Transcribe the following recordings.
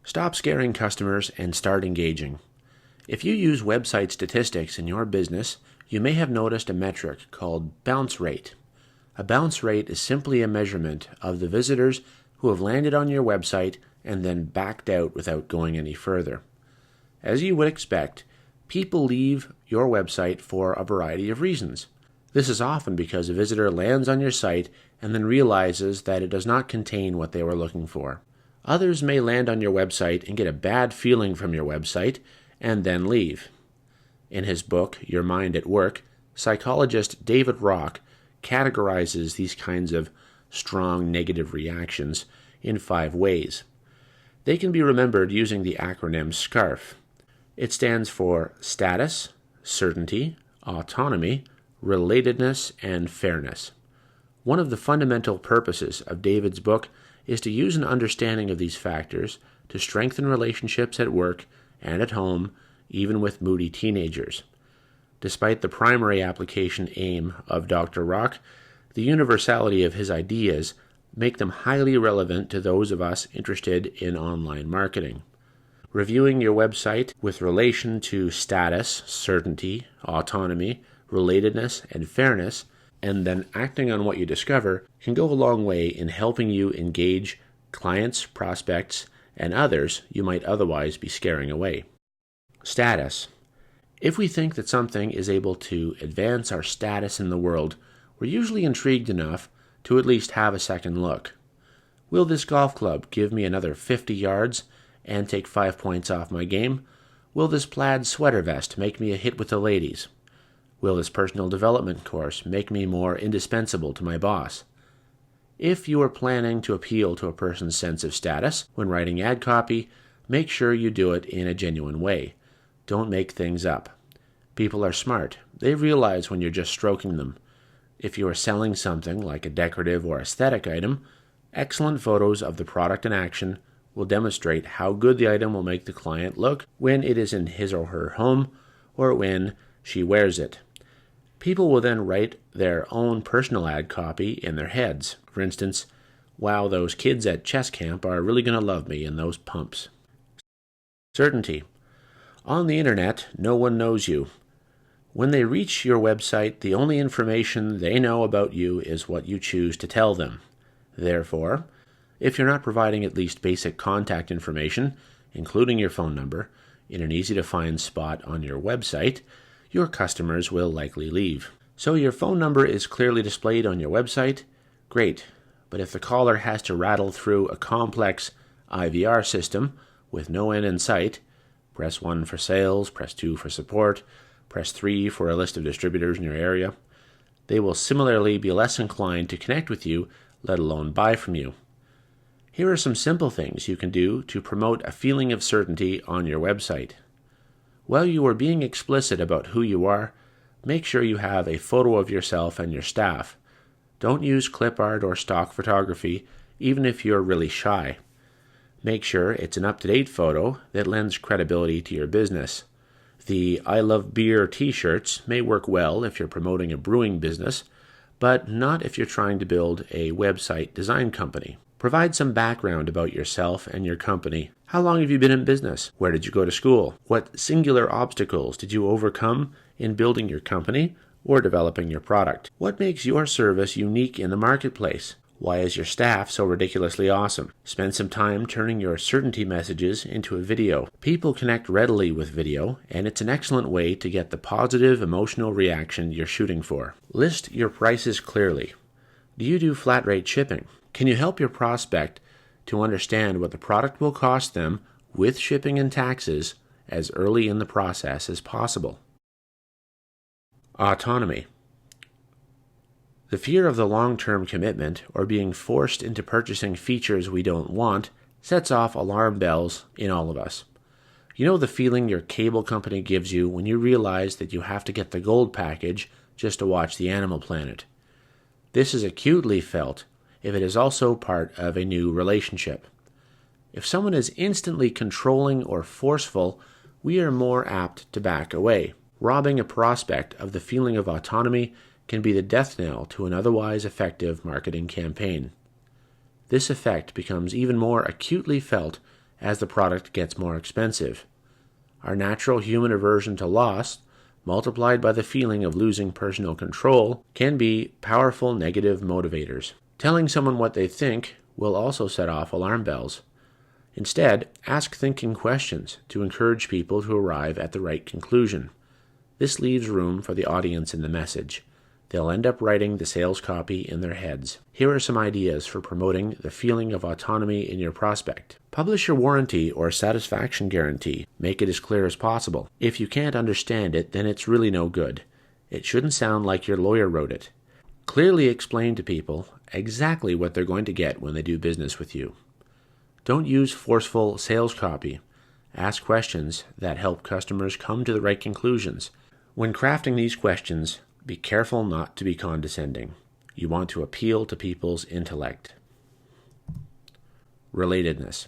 Stop scaring customers and start engaging. If you use website statistics in your business, you may have noticed a metric called bounce rate. A bounce rate is simply a measurement of the visitors who have landed on your website and then backed out without going any further. As you would expect, people leave your website for a variety of reasons. This is often because a visitor lands on your site and then realizes that it does not contain what they were looking for. Others may land on your website and get a bad feeling from your website and then leave. In his book, Your Mind at Work, psychologist David Rock categorizes these kinds of strong negative reactions in 5 ways. They can be remembered using the acronym SCARF. It stands for status, certainty, autonomy, relatedness, and fairness. One of the fundamental purposes of David's book is to use an understanding of these factors to strengthen relationships at work and at home, even with moody teenagers. Despite the primary application aim of Dr. Rock, the universality of his ideas make them highly relevant to those of us interested in online marketing. Reviewing your website with relation to status, certainty, autonomy, relatedness, and fairness, and then acting on what you discover can go a long way in helping you engage clients, prospects, and others you might otherwise be scaring away. Status. If we think that something is able to advance our status in the world, we're usually intrigued enough to at least have a second look. Will this golf club give me another 50 yards and take 5 points off my game? Will this plaid sweater vest make me a hit with the ladies? Will this personal development course make me more indispensable to my boss? If you are planning to appeal to a person's sense of status when writing ad copy, make sure you do it in a genuine way. Don't make things up. People are smart. They realize when you're just stroking them. If you are selling something like a decorative or aesthetic item, excellent photos of the product in action will demonstrate how good the item will make the client look when it is in his or her home or when she wears it. People will then write their own personal ad copy in their heads. For instance, wow, those kids at chess camp are really going to love me in those pumps. Certainty. On the internet, no one knows you. When they reach your website, the only information they know about you is what you choose to tell them. Therefore, if you're not providing at least basic contact information, including your phone number, in an easy-to-find spot on your website, your customers will likely leave. So your phone number is clearly displayed on your website? Great. But if the caller has to rattle through a complex IVR system with no end in sight, press 1 for sales, press 2 for support, press 3 for a list of distributors in your area, they will similarly be less inclined to connect with you, let alone buy from you. Here are some simple things you can do to promote a feeling of certainty on your website. While you are being explicit about who you are, make sure you have a photo of yourself and your staff. Don't use clip art or stock photography, even if you're really shy. Make sure it's an up-to-date photo that lends credibility to your business. The I Love Beer t-shirts may work well if you're promoting a brewing business, but not if you're trying to build a website design company. Provide some background about yourself and your company. How long have you been in business? Where did you go to school? What singular obstacles did you overcome in building your company or developing your product? What makes your service unique in the marketplace? Why is your staff so ridiculously awesome? Spend some time turning your certainty messages into a video. People connect readily with video, and it's an excellent way to get the positive emotional reaction you're shooting for. List your prices clearly. Do you do flat rate shipping? Can you help your prospect to understand what the product will cost them with shipping and taxes as early in the process as possible? Autonomy. The fear of the long-term commitment or being forced into purchasing features we don't want sets off alarm bells in all of us. You know the feeling your cable company gives you when you realize that you have to get the gold package just to watch the Animal Planet. This is acutely felt if it is also part of a new relationship. If someone is instantly controlling or forceful, we are more apt to back away. Robbing a prospect of the feeling of autonomy can be the death knell to an otherwise effective marketing campaign. This effect becomes even more acutely felt as the product gets more expensive. Our natural human aversion to loss, multiplied by the feeling of losing personal control, can be powerful negative motivators. Telling someone what they think will also set off alarm bells. Instead, ask thinking questions to encourage people to arrive at the right conclusion. This leaves room for the audience in the message. They'll end up writing the sales copy in their heads. Here are some ideas for promoting the feeling of autonomy in your prospect. Publish your warranty or satisfaction guarantee. Make it as clear as possible. If you can't understand it, then it's really no good. It shouldn't sound like your lawyer wrote it. Clearly explain to people exactly what they're going to get when they do business with you. Don't use forceful sales copy. Ask questions that help customers come to the right conclusions. When crafting these questions, be careful not to be condescending. You want to appeal to people's intellect. Relatedness.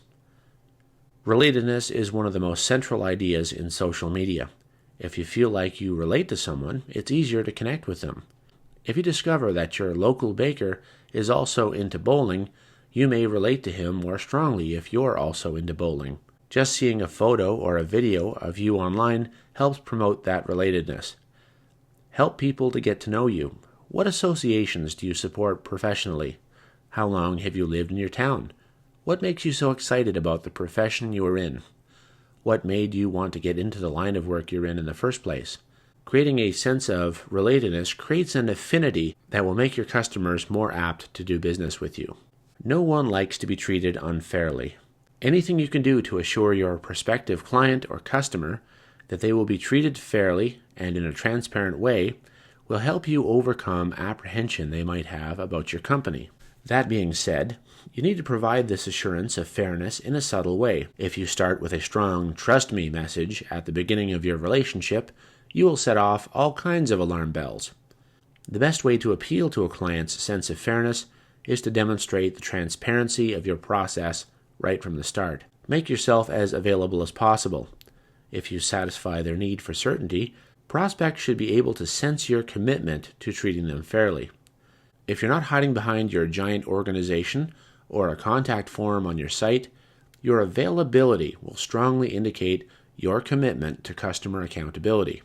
Relatedness is one of the most central ideas in social media. If you feel like you relate to someone, it's easier to connect with them. If you discover that your local baker is also into bowling, you may relate to him more strongly if you're also into bowling. Just seeing a photo or a video of you online helps promote that relatedness. Help people to get to know you. What associations do you support professionally? How long have you lived in your town? What makes you so excited about the profession you are in? What made you want to get into the line of work you're in the first place? Creating a sense of relatedness creates an affinity that will make your customers more apt to do business with you. No one likes to be treated unfairly. Anything you can do to assure your prospective client or customer that they will be treated fairly and in a transparent way will help you overcome apprehension they might have about your company. That being said, you need to provide this assurance of fairness in a subtle way. If you start with a strong "trust me" message at the beginning of your relationship, you will set off all kinds of alarm bells. The best way to appeal to a client's sense of fairness is to demonstrate the transparency of your process right from the start. Make yourself as available as possible. If you satisfy their need for certainty, prospects should be able to sense your commitment to treating them fairly. If you're not hiding behind your giant organization or a contact form on your site, your availability will strongly indicate your commitment to customer accountability.